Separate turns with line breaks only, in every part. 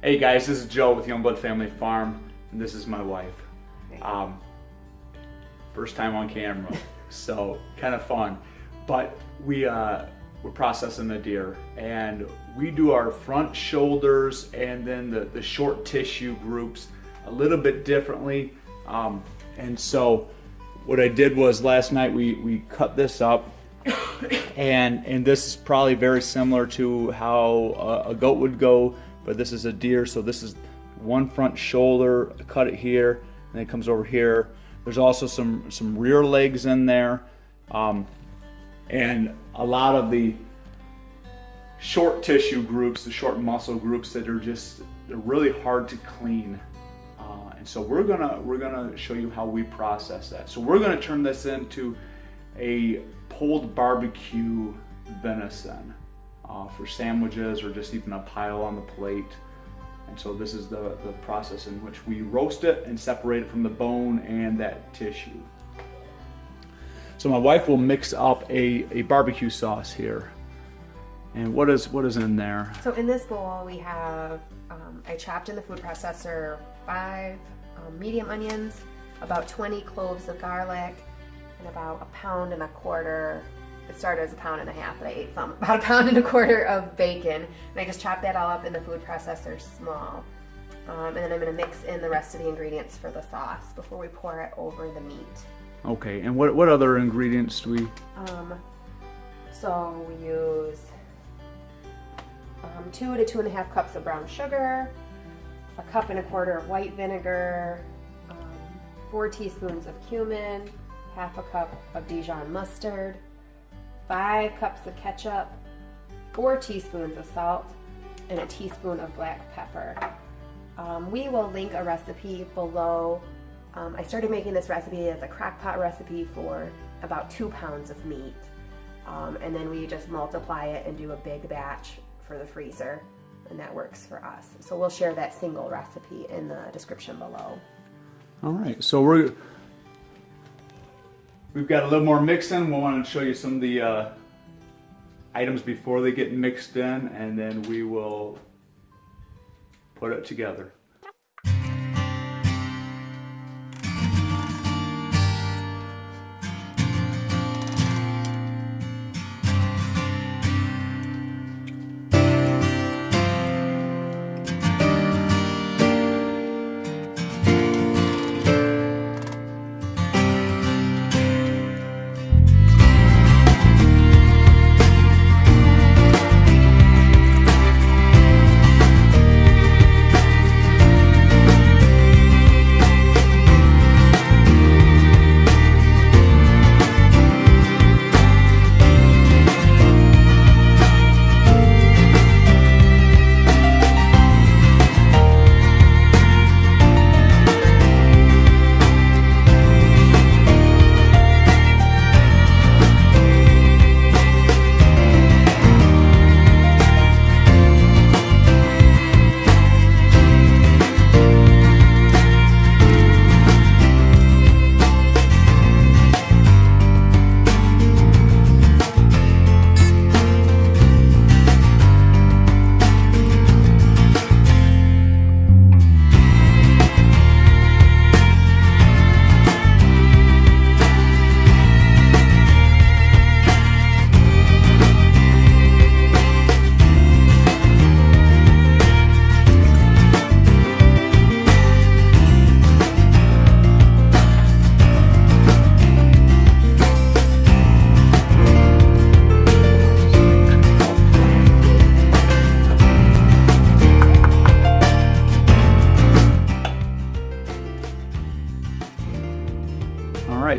Hey guys, this is Joe with Youngblood Family Farm, and this is my wife. First time on camera, so kind of fun. But we're processing the deer, and we do our front shoulders and then the short tissue groups a little bit differently. And so what I did was last night we cut this up, and this is probably very similar to how a goat would go, but this is a deer, so this is one front shoulder, cut it here, and it comes over here. There's also some rear legs in there, and a lot of the short tissue groups, the short muscle groups that are they're really hard to clean. And so we're gonna show you how we process that. So we're gonna turn this into a pulled barbecue venison for sandwiches or just even a pile on the plate. And so this is the process in which we roast it and separate it from the bone and that tissue. So my wife will mix up a barbecue sauce here. And what is in there?
So in this bowl we have, I chopped in the food processor 5 medium onions, about 20 cloves of garlic, and about 1.25 pounds. It started as 1.5 pounds, but I ate some. About 1.25 pounds of bacon, and I just chopped that all up in the food processor small. And then I'm going to mix in the rest of the ingredients for the sauce before we pour it over the meat.
Okay, and what other ingredients do we?
So we use 2 to 2.5 cups of brown sugar, 1.25 cups of white vinegar, 4 teaspoons of cumin, 1/2 cup of Dijon mustard, 5 cups of ketchup, 4 teaspoons of salt, and a teaspoon of black pepper. We will link a recipe below. I started making this recipe as a crock pot recipe for about 2 pounds of meat. And then we just multiply it and do a big batch for the freezer, and that works for us. So we'll share that single recipe in the description below.
All right, so we've got a little more mixing. We want to show you some of the items before they get mixed in, and then we will put it together.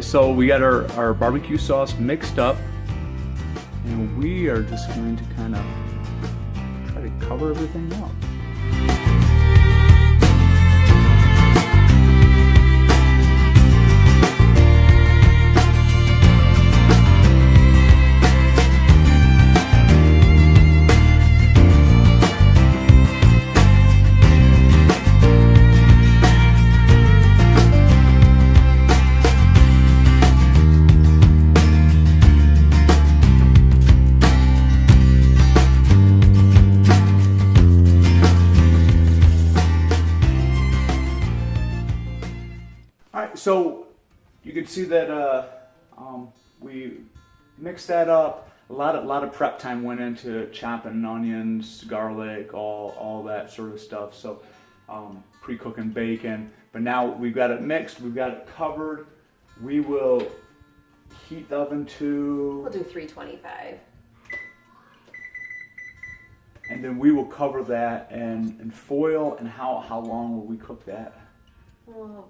So we got our barbecue sauce mixed up, and we are just going to kind of try to cover everything up. So you can see that we mixed that up. A lot of prep time went into chopping onions, garlic, all that sort of stuff. So pre-cooking bacon. But now we've got it mixed. We've got it covered. We will heat the oven to.
We'll do 325.
And then we will cover that in foil. And how long will we cook that?
Well,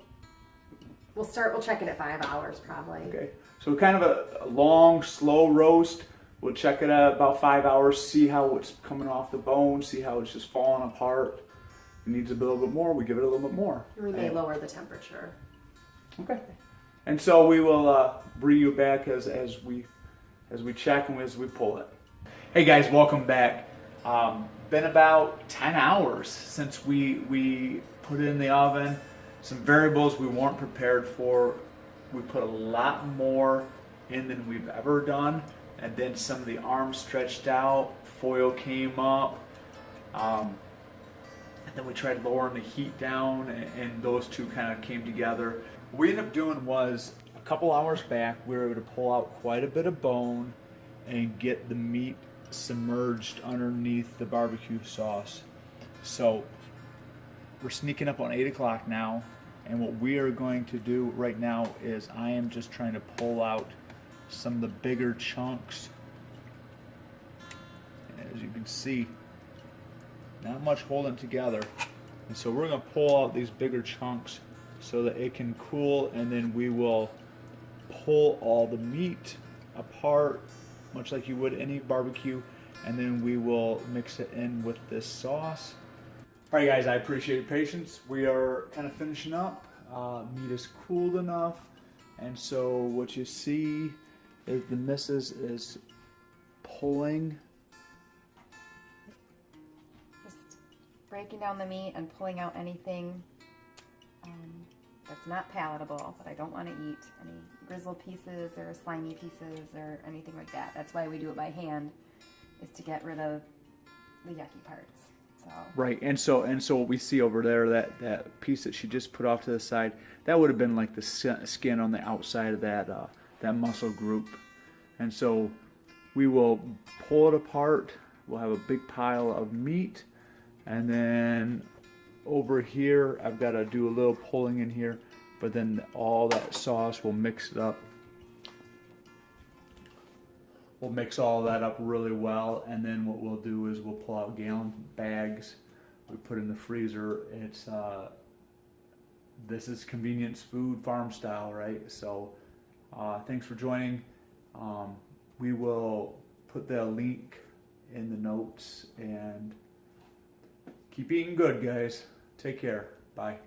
we'll check it at 5 hours probably.
Okay. So kind of a long, slow roast. We'll check it at about 5 hours, see how it's coming off the bone, see how it's just falling apart. If it needs a little bit more, we give it a little bit more.
We may lower the temperature.
Okay. And so we will bring you back as we check and as we pull it. Hey guys, welcome back. Been about 10 hours since we put it in the oven. Some variables we weren't prepared for. We put a lot more in than we've ever done. And then some of the arms stretched out, foil came up, and then we tried lowering the heat down, and those two kind of came together. What we ended up doing was, a couple hours back, we were able to pull out quite a bit of bone and get the meat submerged underneath the barbecue sauce. So we're sneaking up on 8 o'clock now, and what we are going to do right now is I am just trying to pull out some of the bigger chunks. And as you can see, not much holding together. And so we're going to pull out these bigger chunks so that it can cool, and then we will pull all the meat apart, much like you would any barbecue, and then we will mix it in with this sauce. All right, guys, I appreciate your patience. We are kind of finishing up. Meat is cooled enough, and so what you see is the missus is pulling.
Just breaking down the meat and pulling out anything that's not palatable, that I don't want to eat. Any grizzled pieces or slimy pieces or anything like that. That's why we do it by hand, is to get rid of the yucky parts. So.
Right, and so what we see over there, that piece that she just put off to the side, that would have been like the skin on the outside of that muscle group. And so we will pull it apart. We'll have a big pile of meat, and then over here I've got to do a little pulling in here, but then all that sauce will mix it up. We'll mix all that up really well, and then what we'll do is we'll pull out gallon bags. We put in the freezer. It's this is convenience food, farm style, right? So thanks for joining. We will put the link in the notes, and keep eating good, guys. Take care. Bye.